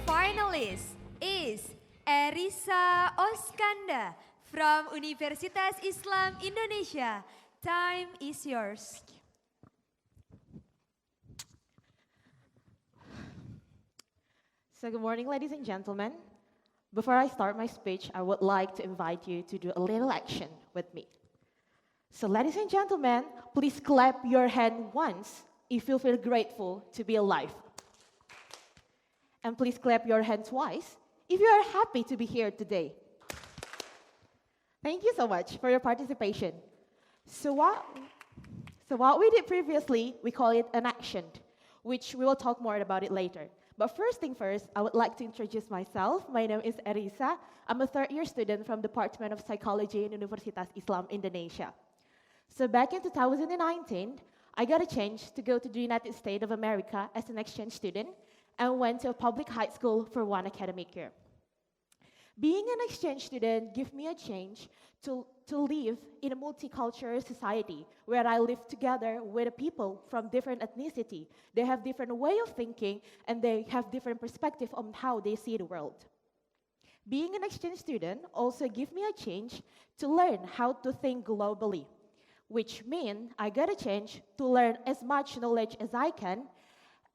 finalist is Erisa Oksanda from Universitas Islam Indonesia. Time is yours. So good morning, ladies and gentlemen. Before I start my speech, I would like to invite you to do a little action with me. So ladies and gentlemen, please clap your hand once if you feel grateful to be alive. And please clap your hand twice if you are happy to be here today. Thank you so much for your participation. So what we did previously, we call it an action, which we will talk more about it later. But first thing first, I would like to introduce myself. My name is Erisa. I'm a third-year student from Department of Psychology in Universitas Islam Indonesia. So back in 2019, I got a chance to go to the United States of America as an exchange student and went to a public high school for 1 academic year. Being an exchange student gave me a chance to live in a multicultural society where I live together with people from different ethnicity. They have different way of thinking and they have different perspective on how they see the world. Being an exchange student also gave me a chance to learn how to think globally, which means I got a chance to learn as much knowledge as I can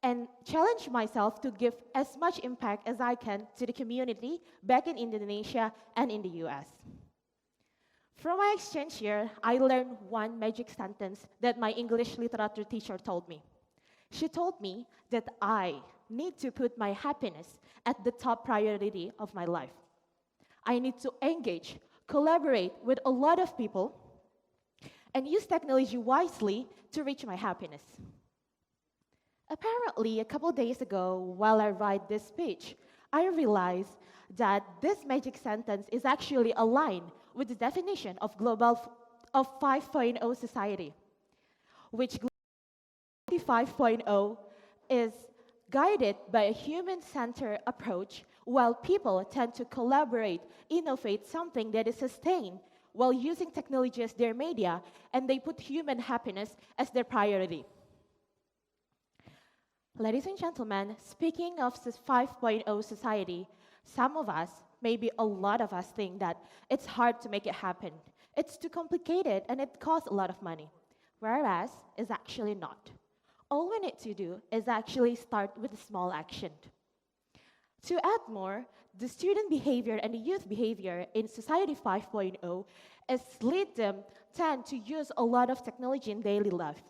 and challenge myself to give as much impact as I can to the community back in Indonesia and in the US. From my exchange year, I learned one magic sentence that my English literature teacher told me. She told me that I need to put my happiness at the top priority of my life. I need to engage, collaborate with a lot of people, and use technology wisely to reach my happiness. Apparently, a couple days ago, while I write this speech, I realized that this magic sentence is actually aligned with the definition of 5.0 society, which 5.0 is guided by a human-centered approach, while people tend to collaborate, innovate something that is sustained while using technology as their media, and they put human happiness as their priority. Ladies and gentlemen, speaking of this 5.0 society, some of us, maybe a lot of us, think that it's hard to make it happen. It's too complicated and it costs a lot of money, whereas it's actually not. All we need to do is actually start with a small action. To add more, the student behavior and the youth behavior in Society 5.0 is lead them tend to use a lot of technology in daily life.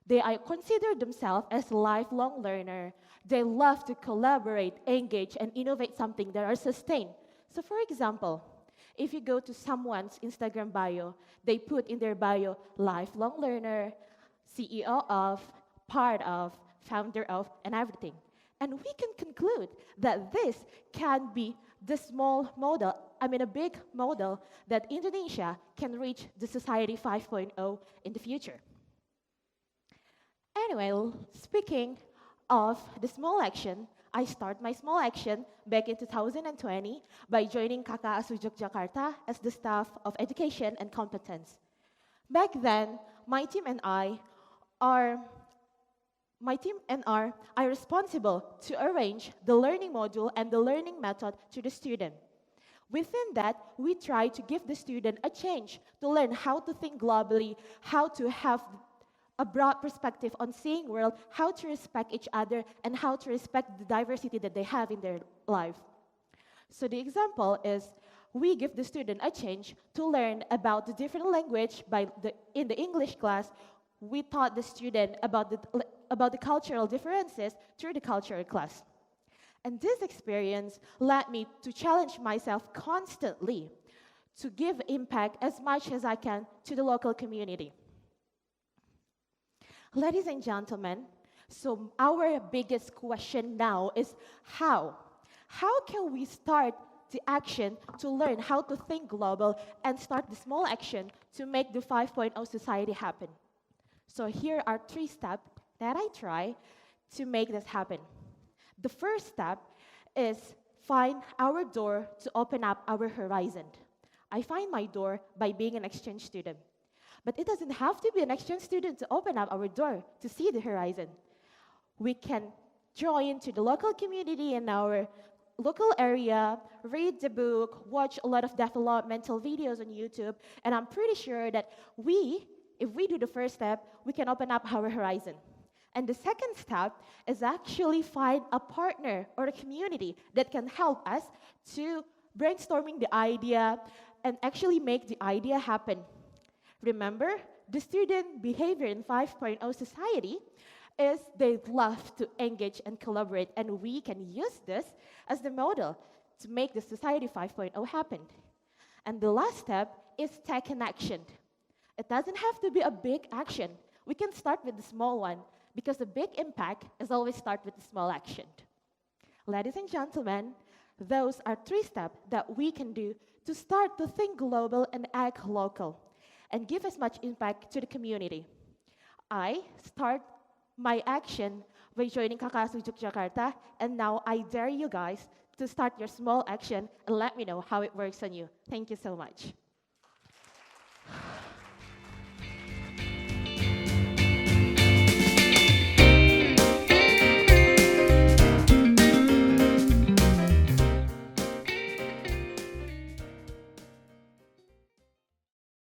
They consider themselves as a lifelong learner. They love to collaborate, engage, and innovate something that are sustained. So for example, if you go to someone's Instagram bio, they put in their bio, lifelong learner, CEO of, part of, founder of, and everything. And we can conclude that this can be the a big model that Indonesia can reach the Society 5.0 in the future. Anyway, speaking of the small action, I start my small action back in 2020 by joining Kakak Asu Yogyakarta as the staff of education and competence. Back then, my team and I are responsible to arrange the learning module and the learning method to the student. Within that, we try to give the student a chance to learn how to think globally, how to have a broad perspective on seeing world, how to respect each other, and how to respect the diversity that they have in their life. So the example is, we give the student a chance to learn about the different language. In the English class, we taught the student about the cultural differences through the cultural class. And this experience led me to challenge myself constantly to give impact as much as I can to the local community. Ladies and gentlemen, so our biggest question now is how? How can we start the action to learn how to think global and start the small action to make the 5.0 society happen? So here are 3 steps that I try to make this happen. The first step is find our door to open up our horizon. I find my door by being an exchange student. But it doesn't have to be an exchange student to open up our door to see the horizon. We can join to the local community in our local area, read the book, watch a lot of developmental videos on YouTube, and I'm pretty sure that if we do the first step, we can open up our horizon. And the second step is actually find a partner or a community that can help us to brainstorming the idea and actually make the idea happen. Remember, the student behavior in 5.0 society is they love to engage and collaborate, and we can use this as the model to make the Society 5.0 happen. And the last step is take an action. It doesn't have to be a big action. We can start with the small one, because the big impact is always start with the small action. Ladies and gentlemen, those are 3 steps that we can do to start to think global and act local, and give as much impact to the community. I start my action by joining KKSU Yogyakarta, and now I dare you guys to start your small action and let me know how it works on you. Thank you so much.